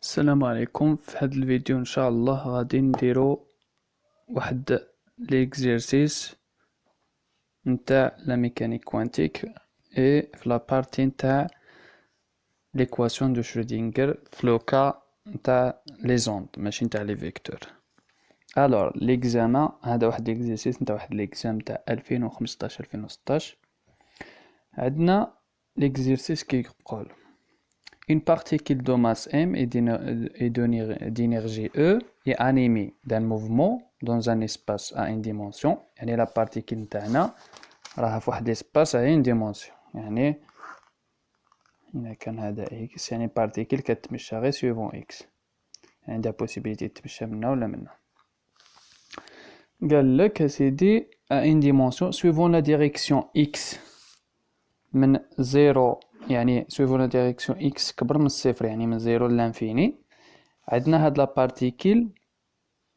السلام عليكم. في هذا الفيديو ان شاء الله غادي نديرو واحد ليكزيرسيس نتاع لا ميكانيك كوانتيك اي في لا بارتي نتاع ليكواسيون دو شرودينغر في لوكا نتاع لي زوند ماشي نتاع لي فيكتور. الوغ ليكزامان هذا واحد ليكزيرسيس نتاع واحد ليكزام تاع 2015 2016. عندنا ليكزيرسيس كيقول une particule de masse m et d'énergie E est animée d'un mouvement dans un espace à une dimension. يعني la particule نتاعنا راها في واحد espace à une dimension. يعني إذا كان هذا x يعني particule كتمشى غير suivant x. يعني عندها possibilité تمشى منا ولا منا. قال لك أسيدي à une dimension suivant la direction x من 0 يعني suivant la direction x كبر من الصفر يعني من 0 للانفيني. عندنا هاد لا بارتيكل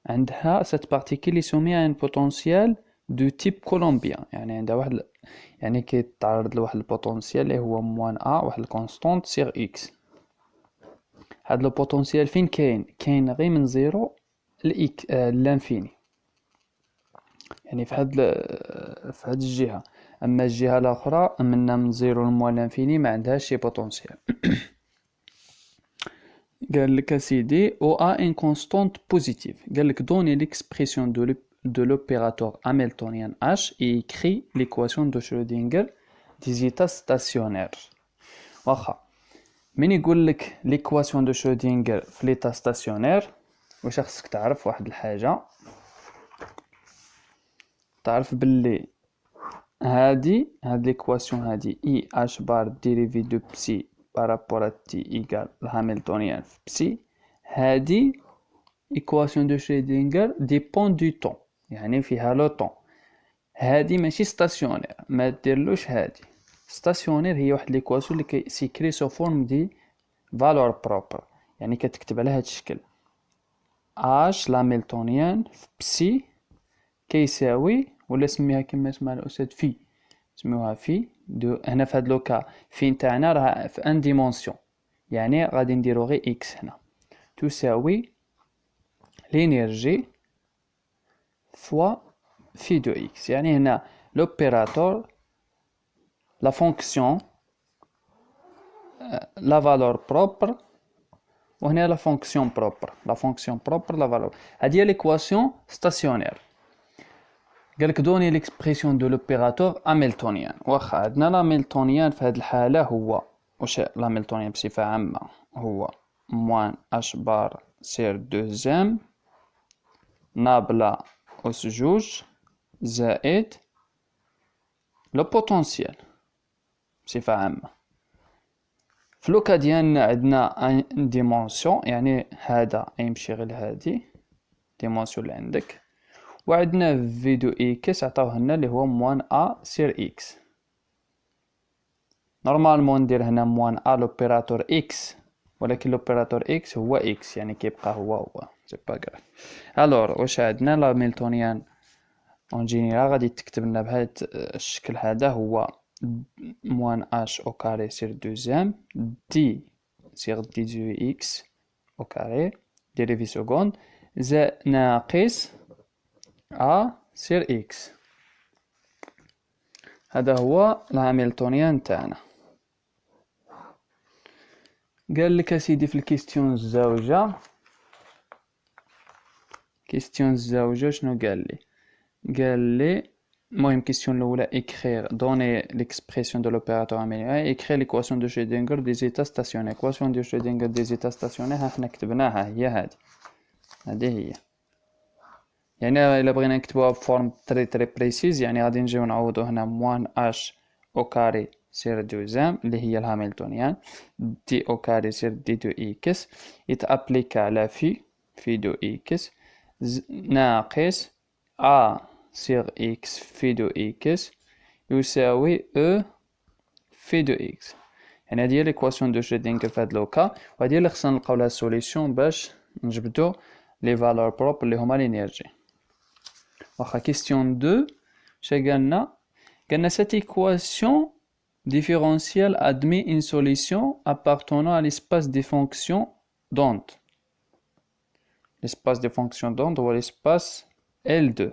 عندها cette particule est soumise à un potentiel de type colombien. يعني عندها واحد يعني كيتعرض لواحد البوتنسيال اللي هو موان ا واحد الكونستانت سيغ اكس. هاد لو بوتنسيال فين كاين غير من 0 لاكس للانفيني يعني في هاد الجهه. اما الجهه الاخرى من 0 لموان لانفيني ما عندهاش شي بوتنسيال. قال لك اسيدي او ا ان كونستانت بوزيتيف. قال لك دوني ليكسبريسيون de l'opérateur hamiltonien H et écrit l'équation de Schrödinger des états stationnaires. واخا من يقول لك l'équation de Schrödinger في l'état stationnaire واش خصك تعرف واحد الحاجه. تعرف باللي هاد l'équation هادي I H bar dérivée de psi par rapport à t égale الهاملتونيان في psi. هادي équation de Schrödinger dépend du temps يعني فيها لو طون. هادي ماشي ستاسيونير ما ديرلوش. هادي ستاسيونير هي واحد ليكواسيون اللي كيسيكري سو فورم دي فالور بروبر يعني كتكتب على هاد الشكل اش لاميلتونيان في بسي كيساوي ولا سميها كما سمع الاستاذ في سميوها في دو. هنا في هاد لوكا في نتاعنا راه في ان ديمونسيون يعني غادي نديرو غير اكس هنا تساوي لينيرجي فوا في دو x. يعني هنا l'opérateur la fonction la valeur propre وهنا la fonction propre la valeur. هذه هي l'équation stationnaire. قالك دوني l'expression de l'opérateur hamiltonien. واخا عندنا الهاملتونيان في هذه الحالة هو واش الهاملتونيان بصفة عامة هو موان h بار سير دوزيام نابلة أس جوج زائد لو بوتنسيال بصفة عامة. في لوكا ديالنا عندنا ان ديمونسيون يعني هذا يمشي غير لهادي ديمونسيون اللي عندك وعندنا في دو اكس عطاوه لنا اللي هو موان ا سير اكس. نورمالمون ندير هنا موان ا لوبيراتور اكس ولكن لوبيراتور اكس هو اكس يعني كيبقى هو سي با غراف. الوغ واش عندنا لاميلتونيان اون جينيرال غادي تكتب لنا بهذا الشكل. هذا هو موان اش او كاري سير دوزيام دي سير دي دو اكس او كاري ديريفي سكوند ناقص ا سير اكس. هذا هو الهاملتونيان تاعنا. قال لك اسيدي في الكيستيون الزاوجه شنو قال لي؟ قال لي المهم كيستيون الاولى écrire donner l'expression de l'opérateur hamiltonien écrire l'équation de Schrödinger des états stationnaires. l'équation de Schrödinger des états stationnaires ها حنا كتبناها هي هذه هي. يعني الا بغينا نكتبوها بفورم تري بريسيز يعني غادي نجيو نعوضو هنا موان اش او كاري سير دوزام اللي هي الهاملتونيان دي او كاري سير دي دو اكس يتابليكا على في دو اكس ناقص ا سيغ اكس في دو اكس يساوي او في دو اكس. يعني هذه هي ليكواسيون دو شرودينغر في هاد لوكا وهذه هي اللي خصنا نلقاو لها سوليسيون باش نجبدو لي فالور بروبر اللي هما لينيرجي. واخا كيستيون 2 شا قالنا cette équation différentielle admet une solution appartenant à l'espace des fonctions d'onde. L'espace des fonctions d'onde ou l'espace L2.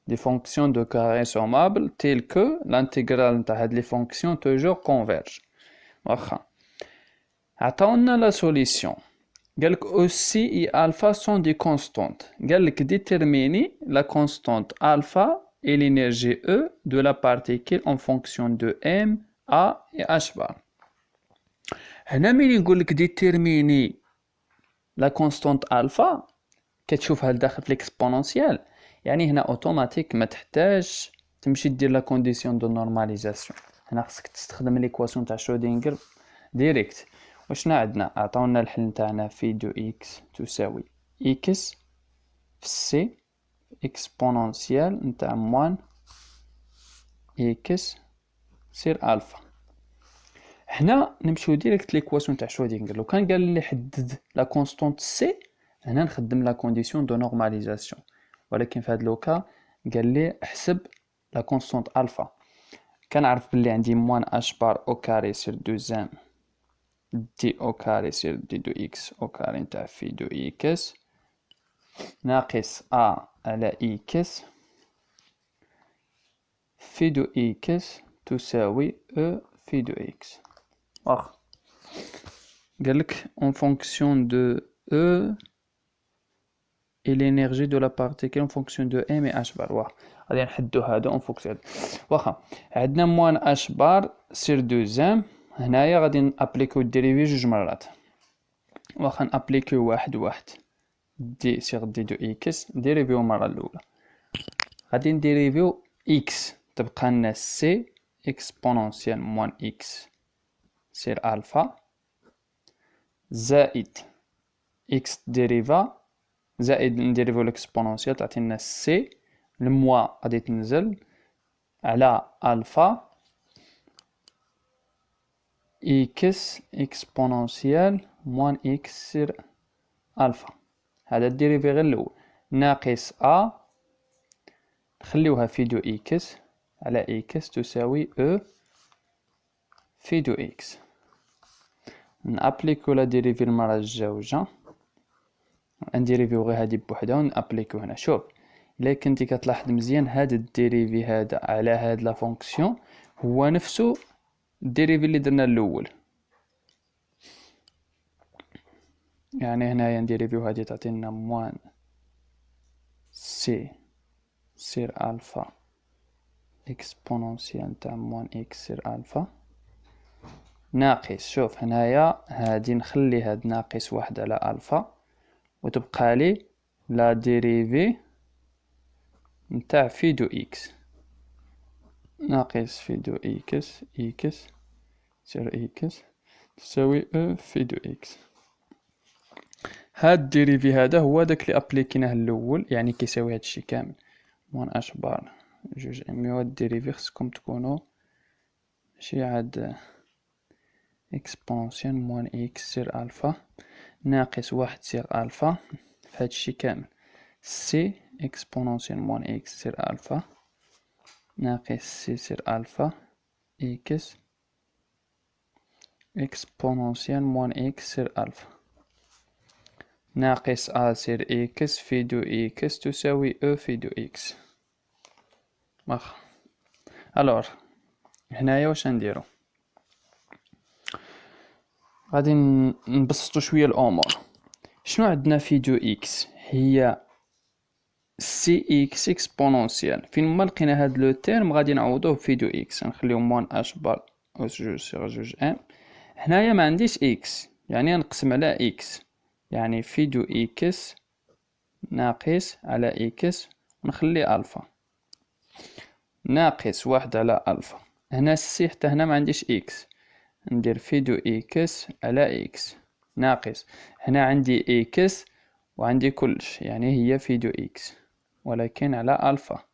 Des fonctions de carré sommables telles que l'intégrale des fonctions toujours converge. Attends la solution. Aussi et alpha sont des constantes. Déterminer la constante alpha et l'énergie E de la particule en fonction de M, A et H bar. هنا ملي نقول لك déterminer la constante alpha كتشوفها لداخل في l'exponentielle يعني هنا اوتوماتيك ما تحتاج تمشي دير لا كونديسيون دو نورماليزاسيون. هنا خصك تستخدم ليكواسيون تاع شرودينغر ديريكت. وشنا عندنا عطاونا الحل نتاعنا في دو اكس تساوي اكس في سي اكسبونونسيال نتاع موان اكس سير الفا. هنا نمشيو ديريكت ليكواسيون تاع شرودينغر. لو كان قال لي حدد لا كونستانت سي هنا نخدم لا كونديسيون دو نورماليزاسيون، ولكن في هذا لوكا قال لي احسب لا كونستانت الفا. كنعرف بلي عندي موان اش بار او كاري سير دوزام دي او كاري سير دي دو اكس او كاري نتاع في دو اكس ناقص ا على اكس في دو اكس تساوي او في دو اكس. واخا قالك en fonction de E et l'énergie de la particule en fonction de M et H bar. واخا غادي نحدو هادو en fonction. واخا عندنا موان H بار سير دوزام. هنايا غادي نابليكو الديريفي جوج مرات. واخا نابليكو واحد دي سيغ دي دو اكس نديريفيو المره الاولى. غادي نديريفيو اكس تبقى لنا سي اكسبونونسيال موان اكس سير الفا زائد اكس ديريفا زائد نديريفيو الاكسبونونسيال تعطينا سي الموا غادي تنزل على الفا اكس اكسبونونسيال موان اكس سير الفا. هذا الديريفي غير الاول ناقص ا نخليوها في دو اكس على اكس تساوي او في دو اكس. نابليكو لا ديريفي المره الجوجه نديريفيو غير هادي بوحدها ونابليكو هنا. شوف الا كنتي كتلاحظ مزيان هاد الديريفي هذا على هاد لا فونكسيون هو نفسه الديريفي اللي درنا الاول. يعني هنايا نديريفيو هادي تعطينا موان سي سير الفا اكسبونونسيال تاع موان اكس سير الفا ناقص. شوف هنايا هادي نخلي هاد ناقص واحد على الفا وتبقى لي لا ديريفي نتاع في دو اكس ناقص في دو اكس اكس سير اكس تساوي او في دو اكس. هاد الديريفي هذا هو داك اللي ابليكيناه الاول يعني كيساوي هادشي كامل موان اش بار جوج ام. هاد الديريفي خصكم تكونوا ماشي عاد اكسبونسيال موان اكس سير الفا ناقص واحد سير الفا في هادشي كامل سي اكسبونسيال موان اكس سير الفا ناقص سي سير الفا اكس اكسبونسيال موان اكس سير الفا ناقص ا سير اكس في دو اكس تساوي او في دو اكس. واخا الور هنايا واش نديرو غادي نبسطو شويه الامور. شنو عندنا في دو اكس هي سي اكس اكسبونونسيال. فين ما لقينا هاد لو تيرم غادي نعوضوه في دو اكس نخليو موان اش بار اس جوج سيغ جوج ام. هنايا ما عنديش اكس يعني نقسم على اكس يعني في دو اكس ناقص على اكس ونخلي الفا ناقص واحد على الفا. هنا السي حتى هنا ما عنديش اكس ندير في دو اكس على اكس ناقص هنا عندي اكس وعندي كلش يعني هي في دو اكس ولكن على الفا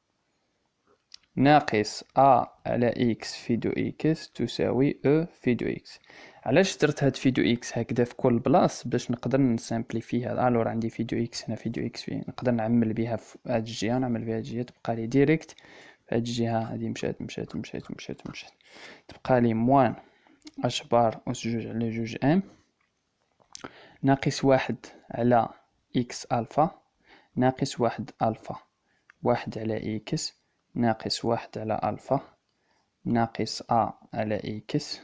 ناقص ا على اكس في دو اكس تساوي او في دو اكس. علاش درت هاد في دو اكس هكذا في كل بلاص باش نقدر نسامبليفيها. الور عندي في دو اكس هنا في دو اكس فيه نقدر نعمل بها في هاد الجهه نعمل بها هاد الجهه تبقى لي ديريكت في هاد الجهه هادي مشات تبقى لي موان اش بار اس جوج على جوج ام ناقص واحد على إكس ألفا ناقص واحد ألفا، واحد على إكس ناقص واحد على ألفا ناقص أ على إكس،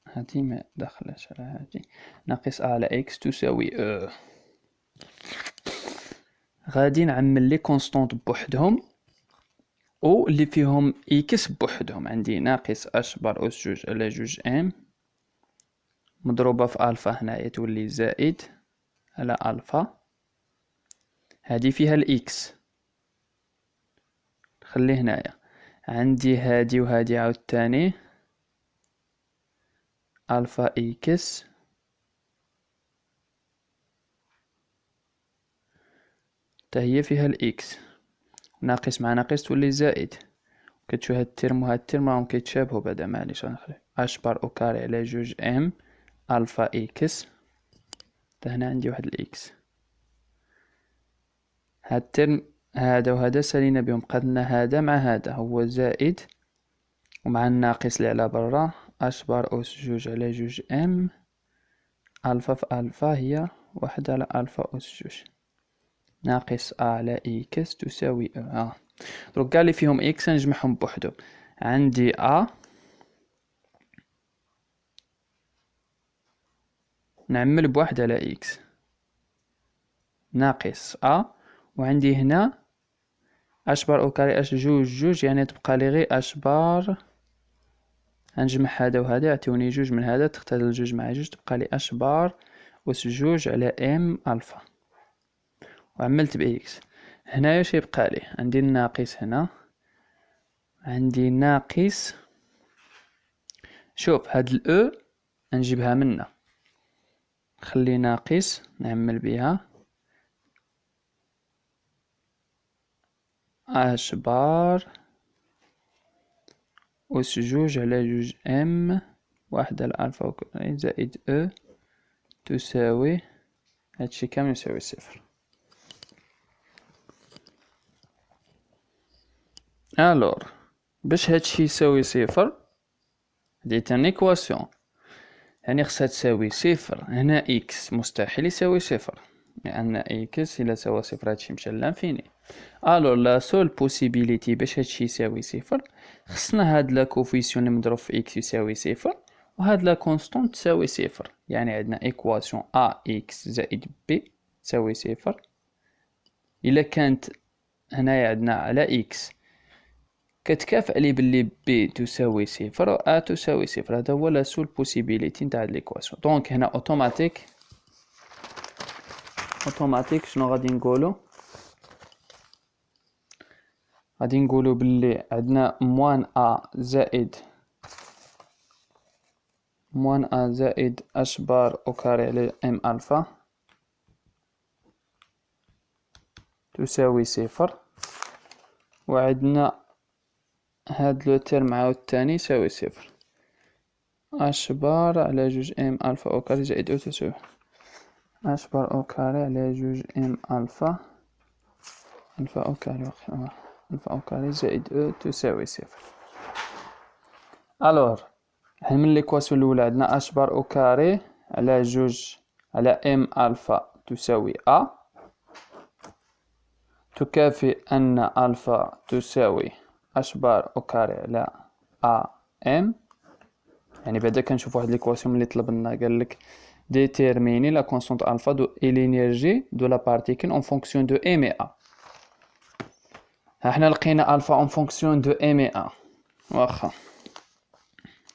هادي ما داخلاش على هادي، ناقص أ على إكس تساوي أو. غادي نعمل لي كونستونط بوحدهم و اللي فيهم إكس بوحدهم. عندي ناقص أش بار أس جوج على جوج إم مضروبة في ألفا، هنايا تولي زائد على ألفا، هادي فيها الإكس خليه هنايا. عندي هادي وهادي عاوتاني ألفا إكس تا هي فيها الإكس، ناقص مع ناقص تولي زائد، كتشوف هاد الترم وهاد الترم راهم كيتشابهو بعدا. معليش غنخلي أش بار أو كاري على جوج إم ألفا إكس، تا هنا عندي واحد الإكس. هاد الترم هذا وهذا سالينا بهم، بقاتلنا هذا مع هذا هو زائد ومع الناقص اللي على برا أش بار أس جوج على جوج إم ألفا في ألفا هي واحد على ألفا أس جوج ناقص أ على إكس تساوي أو. دروك كاع اللي فيهم إكس نجمعهم بوحدهم. عندي أ نعمل بواحد على إكس ناقص أ، وعندي هنا أش بار أو كاري أش جوج جوج، يعني تبقى لي غير أش بار، هنجمع هذا وهذا يعطيوني جوج من هذا، تختزل جوج مع جوج تبقى لي أش بار أس جوج على إم ألفا، وعملت بإكس. هنايا واش يبقى لي؟ عندي الناقص هنا، عندي ناقص، شوف هاد الأو نجيبها منا، نخلي ناقص نعمل بها أش بار أس جوج على جوج إم واحد على ألفا زائد أو تساوي، هادشي كامل يساوي صفر. الور باش هادشي يساوي صفر ديت ان ايكواسيون، يعني خصها تساوي صفر. هنا إكس مستحيل يساوي صفر، لأن إكس إلا ساوى صفر هادشي مشى لانفيني. الور لا سول بوسيبيليتي باش هادشي يساوي صفر، خصنا هاد لا كوفيسيون اللي مضروب في إكس يساوي صفر وهاد لا كونستونت تساوي صفر، يعني عندنا إيكواسيون أ إكس زائد بي تساوي صفر. إلا كانت هنايا عندنا على إكس كتكافئ لي بلي بي تساوي صفر و أ تساوي صفر، هذا هو لا سول بوسيبيليتي نتاع هاد ليكواسيون. دونك هنا اوتوماتيك شنو غادي نقولو؟ غادي نقولو بلي عندنا موان أ زائد أش بار أو كاري على إم ألفا تساوي صفر، وعندنا هاد لو تيرم عاوتاني يساوي صفر، أش بار على جوج إم ألفا أو كاري زائد أو تساوي أش بار أو كاري على جوج إم ألفا أو كاري ألفا أو كاري زائد أو تساوي صفر. ألور من ليكواسيون الأولى عندنا أش بار أو كاري على جوج على إم ألفا تساوي أ، تكافئ أن ألفا تساوي أش بار أو كاري على أ إم. يعني بعدا كنشوف واحد ليكواسيون اللي طلب لنا قالك déterminer la constante alpha et l'énergie de la particule en fonction de M et A. احنا لقينا الفا en fonction de M et A، واخا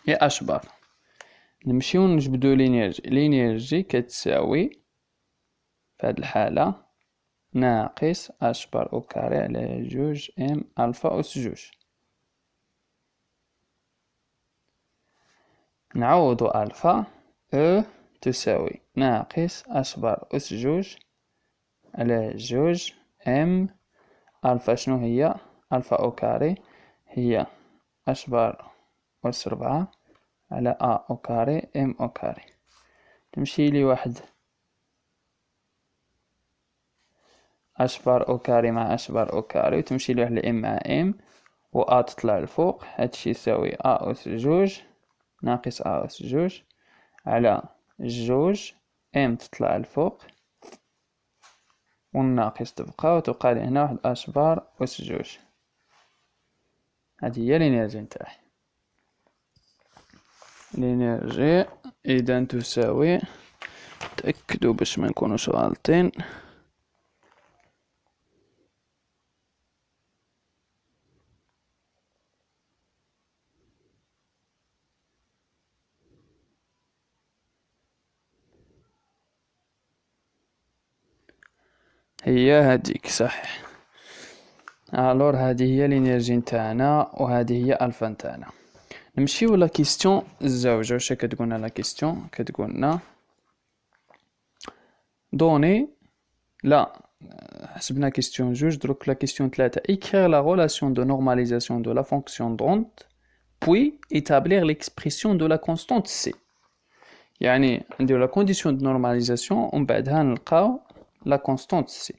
يا اش بار نمشيو نجبدو لينيرجي كتساوي في هاد الحالة ناقص اش بار او كاري على جوج ام الفا اس جوج. نعوضو الفا او تساوي ناقص اش بار اس جوج على جوج ام الفا. شنو هي الفا او كاري؟ هي اش بار اس ربعة على أ أو كاري إم أو كاري، تمشي لي واحد أش بار أو كاري مع أش بار أو كاري، وتمشي لي واحد الإم مع إم، و أ تطلع لفوق، هادشي يساوي أ أس جوج ناقص أ أس جوج على جوج ام تطلع الفوق والناقص تبقى وتبقى لي هنا واحد اش بار أس جوج. هذه هي الإنرجي نتاعي. الإنرجي إذا تساوي، تأكدوا باش ما نكونوش غالطين، هي هذيك صحيح. الور هذه هي الانرجي نتاعنا وهذه هي الفا نتاعنا. نمشيو لا كيستيون الزوجة. واش كتقولنا لا كيستيون؟ كتقولنا دوني لا حسبنا كيستيون جوج، دروك لا كيستيون 3 écrire la relation de normalisation de la fonction d'onde puis établir l'expression de la constante c. يعني نديرو لا كونديسيون دو نورماليزاسيون ومن بعدها نلقاو لا كونستانت سي.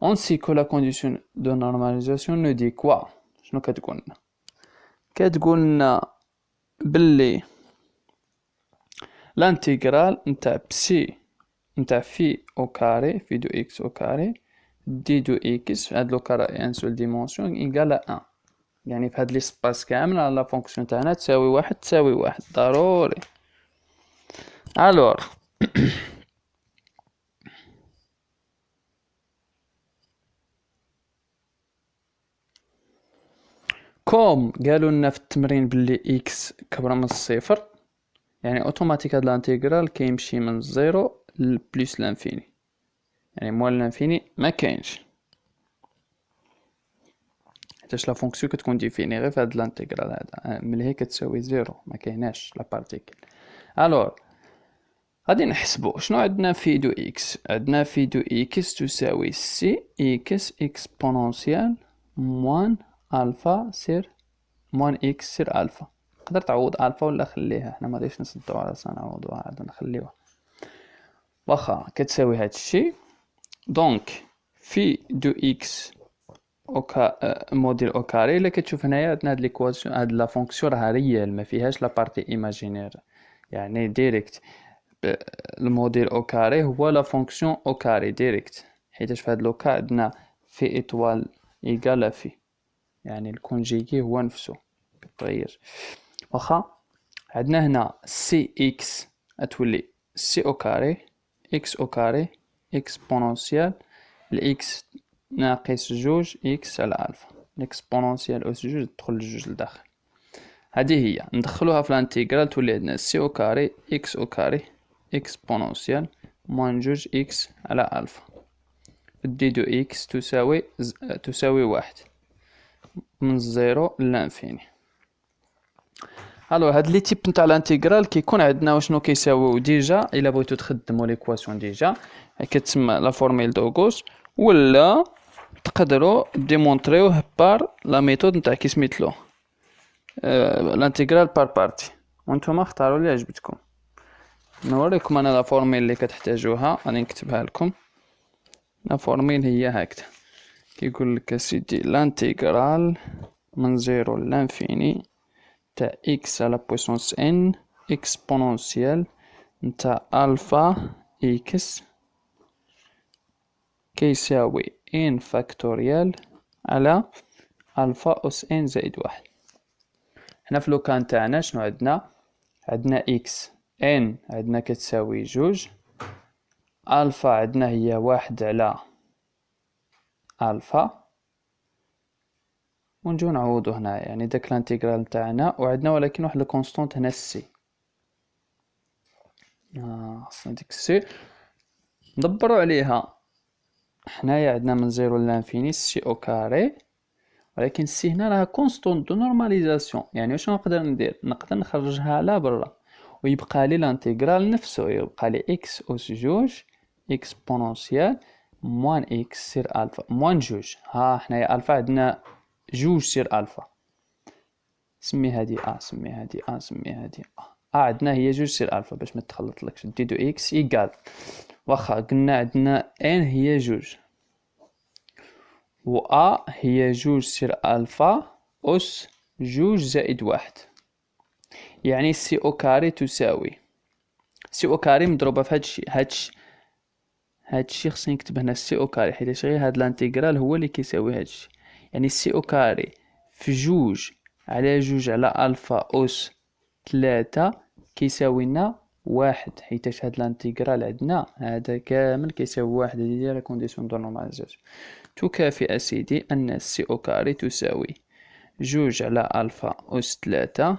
On sait que la condition de normalisation ne dit quoi. شنو كتقولنا؟ كتقولنا باللي الانتيغرال نتاع بسي نتاع في او كاري في دو اكس او كاري دي دو اكس هاد لو كارا ان سول ديمونسيون ايكال ان. يعني في هاد ليسباس كامل لا فونكسيون تاعنا تساوي واحد تساوي واحد ضروري. الور كوم قالوا لنا في التمرين باللي اكس كبر من الصفر، يعني اوتوماتيك هاد الانتيغرال كيمشي من الزيرو لبليس لانفيني، يعني موال لانفيني ما كاينش حيتاش لا فونكسيون كتكون ديفيني غير في هاد الانتيغرال هذا ملي هي كتساوي زيرو ما كايناش لا بارتيكل. الور غادي نحسبو شنو عندنا في دو اكس. عندنا في دو اكس تساوي سي اكس اكسبونونسيال موان الفا سير موان اكس سير الفا. تقدر تعوض الفا ولا خليها، حنا ما غاديش نصدو على نعوضوها عاد نخليوها واخا كتساوي هادشي. دونك في دو اكس موديل او كاري. الا كتشوف هنايا عندنا هاد ليكواسيون هاد لا فونكسيون راها ريال ما فيهاش لا بارتي ايماجينير، يعني ديريكت الموديل او كاري هو لا فونكسيون او كاري ديريكت، حيتاش في هاد لوكا عندنا في ايطوال ايكال في، يعني الكونجيكي هو نفسه كتغير. واخا عندنا هنا سي اكس غتولي سي او كاري اكس او كاري اكسبونونسيال الاكس ناقص جوج اكس على الفا. الاكسبونونسيال اس جوج تدخل جوج لداخل. هذه هي ندخلوها في الانتيغرال تولي عندنا سي او كاري اكس او كاري اكسبونونسيال موان جوج اكس على الفا دي دو اكس تساوي واحد من الزيرو للانفيني. الو هاد لي تيب نتاع الانتيغرال كيكون عندنا وشنو كيساويو ديجا الا بغيتو تخدموا ليكواسيون ديجا كتسمى لا فورميل دوغوس، ولا تقدروا ديمونطريوه بار لا ميثود نتاع كي سميتلو الانتيغرال بار بارتي، وانتم اختاروا اللي عجبتكم. نوريكم انا لا فورميل اللي كتحتاجوها غادي نكتبها لكم. لا فورميل هي هكذا، كيقول لك سيدي الانتيغرال من زيرو لانفيني تاع x على بويسونس n اكسبونونسيال نتاع الفا x كيساوي n فاكتوريال على الفا اس n زائد واحد. هنا في لوكان تاعنا شنو عندنا؟ عندنا x n عندنا كتساوي جوج، الفا عندنا هي واحد على الفا، ونجو نعوضو هنا يعني داك الانتيغرال تاعنا وعندنا ولكن واحد الكونستانت هنا السي. خصنا ديك السي ندبرو عليها. حنايا عندنا من زيرو لانفيني سي او كاري، ولكن السي هنا راها كونستانت دو نورماليزاسيون، يعني واش نقدر ندير؟ نقدر نخرجها لا برا ويبقى لي الانتيغرال نفسه، يبقى لي اكس اس جوج اكسبونونسيال موان اكس سير الفا موان جوج. ها حنايا الفا عندنا جوج سير الفا، سمي هادي سمي هادي سمي هادي عندنا هي جوج سير الفا باش ما تخلطلكش. دي دو اكس ايكال واخا قلنا عندنا ان هي جوج و هي جوج سير الفا اس جوج زائد واحد، يعني سي او كاري تساوي سي او كاري مضروبه في هادشي خصني نكتب هنا سي او كاري، حيت غير هاد الانتيغرال هو اللي كيساوي هادشي. يعني سي او كاري في جوج على جوج على الفا اس 3 كيساوي لنا واحد، حيتاش هاد الانتيغرال عندنا هذا كامل كيساوي واحد. هادي هي لا كونديسيون دو نورماليزاسيون. تكافئ اسيدي ان سي او كاري تساوي جوج على الفا اس 3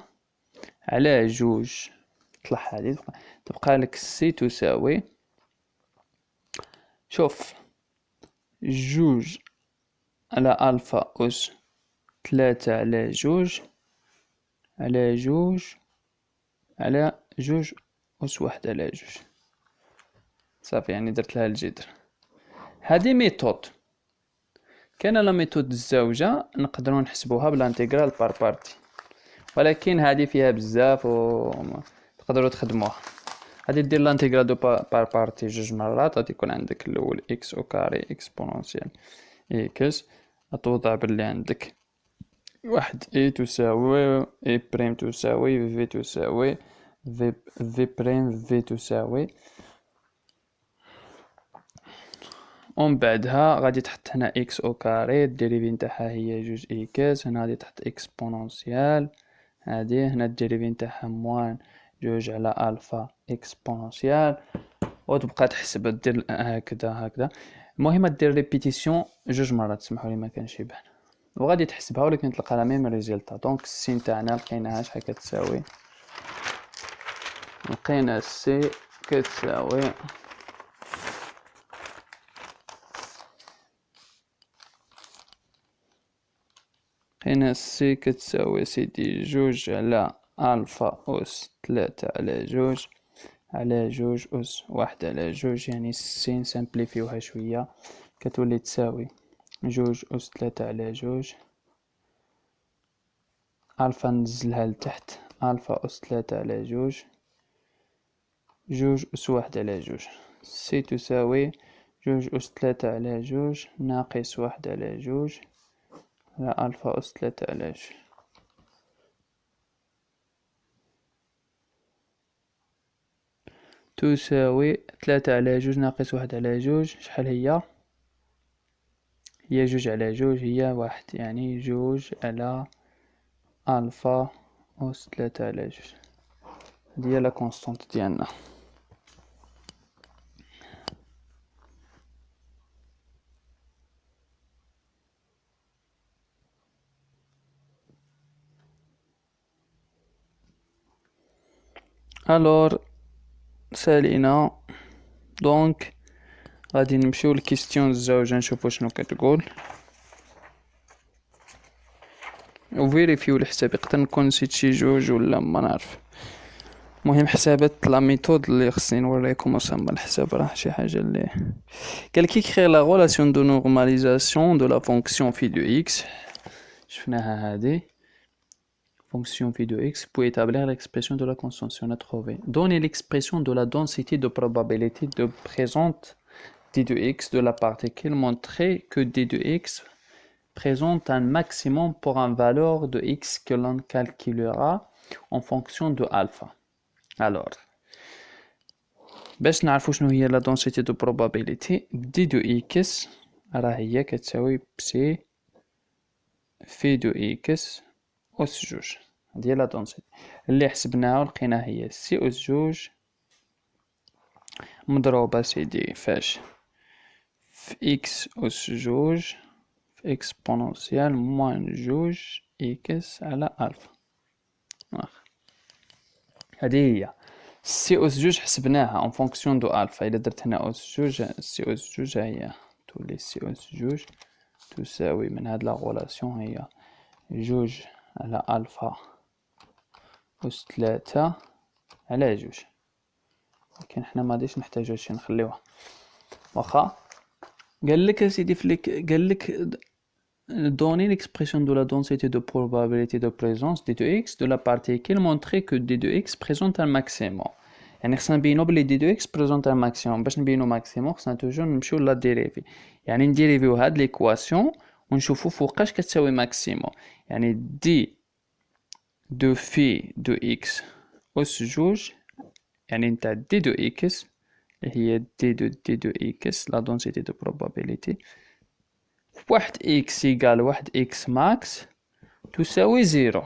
على جوج، طلع هادي تبقى لك سي تساوي، شوف، جوج على الفا اس 3 على جوج على جوج على جوج أس واحد على جوج. صافي، يعني درت لها الجذر. هذه ميثود. كاينه لا ميثود الزوجه نقدروا نحسبوها بالانتيغرال بار بارتي، ولكن هذه فيها بزاف و تقدروا تخدموها. غادي دير لانتيغرال دو بار بارتي جوج مرات، غادي يكون عندك الاول اكس او كاري اكسبونونسيال اكس، غتوضع باللي عندك واحد اي تساوي اي بريم تساوي في تساوي في بريم في تساوي، ومن بعدها غادي تحط هنا اكس او كاري، الديريفي نتاعها هي جوج اكس، هنا غادي تحط اكسبونونسيال، هادي هنا الديريفي نتاعها موان جوج على الفا اكسبونونسيال، وتبقى تحسب دير هكذا هكذا. المهم دير ريبيتيسيون جوج مرات، سمحوا لي ما كانش يبان، وغادي تحسبها ولكن تلقى لا ميم ريزلتا. دونك السي نتاعنا لقيناها شحال كتساوي، لقينا السي كتساوي هنا السي كتساوي سيدي جوج على الفا أس 3 على جوج على جوج أس واحد على جوج. يعني السي نسامبليفيوها شوية كتولي تساوي جوج أس 3 على جوج، الفا نزلها لتحت، الفا أس 3 على جوج جوج أس واحد على جوج. سي تساوي جوج أس 3 على جوج ناقص واحد على جوج على ألفا أس 3 على جوج. تساوي 3 على جوج ناقص واحد على جوج، شحال هي؟ هي جوج على جوج، هي واحد، يعني جوج على ألفا أس 3 على جوج. هادي هي لا كونستونط ديالنا. الور سالينا، دونك غادي نمشيو لكيستيون الزوجة نشوفو شنو كتقول، وفيريفيو الحساب، يقدر نكون نسيت شي جوج ولا ما نعرف. مهم حسابات لا ميثود اللي خصني نوريكم وسام الحساب راه شي حاجه اللي قال كي كري لا ريلاسيون دو نورماليزاسيون دو لا فونكسيون في دو اكس. شفناها هذه fonction phi de x pour établir l'expression de la constante. On a trouvé. Donner l'expression de la densité de probabilité de présente d de x de la particule. Montrer que d de x présente un maximum pour une valeur de x que l'on calculera en fonction de alpha. Alors, باش نعرفو شنو هي la densité de probabilité d de x راه هي كتساوي بسي في دو اكس أس جوج. هادي هي لا دونسيتي اللي حسبناها ولقيناها هي سي أس جوج مضروبة سيدي فاش في إكس أس جوج في إكسبونونسيال موان جوج إكس على ألفا. هادي هي سي أس جوج حسبناها أون فونكسيون دو ألفا. إلا درت هنا أس جوج سي أس جوج هي تولي سي أس جوج تساوي من هاد لا غولاسيون هي جوج على ألفا أس 3 على جوج. لكن حنا مغاديش نحتاجو هادشي نخليوه واخا. قالك اسيدي فليك قالك donner l'expression de la densité de probabilité de présence d de x de la particule montrer que d de x présente un maximum. يعني خصنا نبينو بلي d de x présente un maximum. باش نبينو ماكسيموم خصنا توجور نمشيو لا ديريفي، يعني نديريفيو هاد ليكواسيون ونشوفو فوقاش كتساوي ماكسيموم. يعني d de phi de x أس جوج يعني نتاع دي دو إكس اللي هي دي دو إكس لا دونسيتي دو بروبابيليتي واحد إكس إيكال واحد إكس ماكس تساوي زيرو.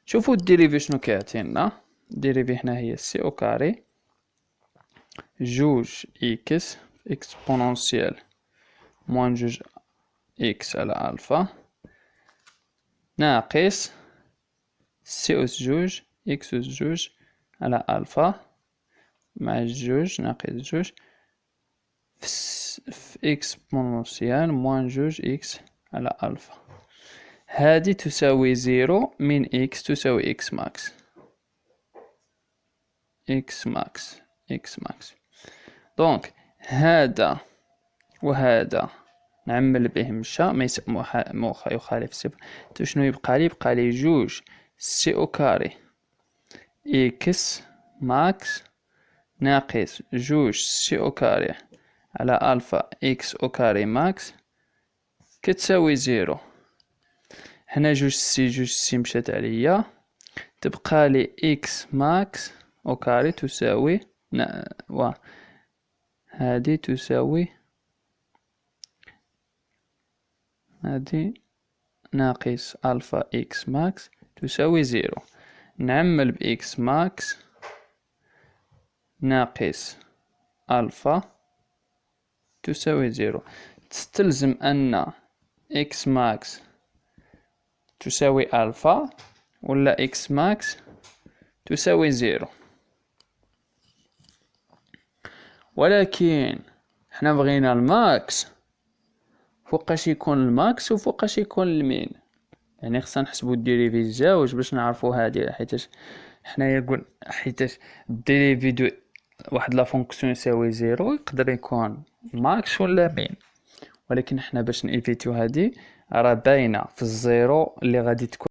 شوفوا الديريفي شنو كيعطينا. الديريفي هنا هي سي أو كاري جوج إكس إكسبونونسيال موان جوج إكس على ألفا ناقص سي أس جوج إكس أس جوج على ألفا مع جوج ناقص جوج في إكسبونونسيال موان جوج إكس على ألفا. هذه تساوي زيرو من إكس تساوي إكس ماكس إكس ماكس إكس ماكس. دونك هذا وهذا نعمل به مشى ما يخالف الصفر. شنو يبقى لي؟ يبقى لي جوج سي او كاري إكس ماكس ناقص جوج سي او كاري على ألفا إكس او كاري ماكس كتساوي زيرو. هنا جوج سي مشات عليا تبقى لي إكس ماكس او كاري تساوي هذه تساوي هذه ناقص ألفا إكس ماكس تساوي زيرو. نعمل بإكس ماكس ناقص ألفا تساوي زيرو. تستلزم أن إكس ماكس تساوي ألفا ولا إكس ماكس تساوي زيرو. ولكن حنا بغينا الماكس فوقاش يكون الماكس وفوقاش يكون المين. يعني خصنا نحسبو الديريفي الزاوج باش نعرفو هادي حيتاش حنايا قول حيتاش الديريفي دو واحد لا فونكسيون يساوي زيرو يقدر يكون ماكس ولا مين. ولكن حنا باش نيفيتيو هادي راه باينه في الزيرو اللي غادي تكون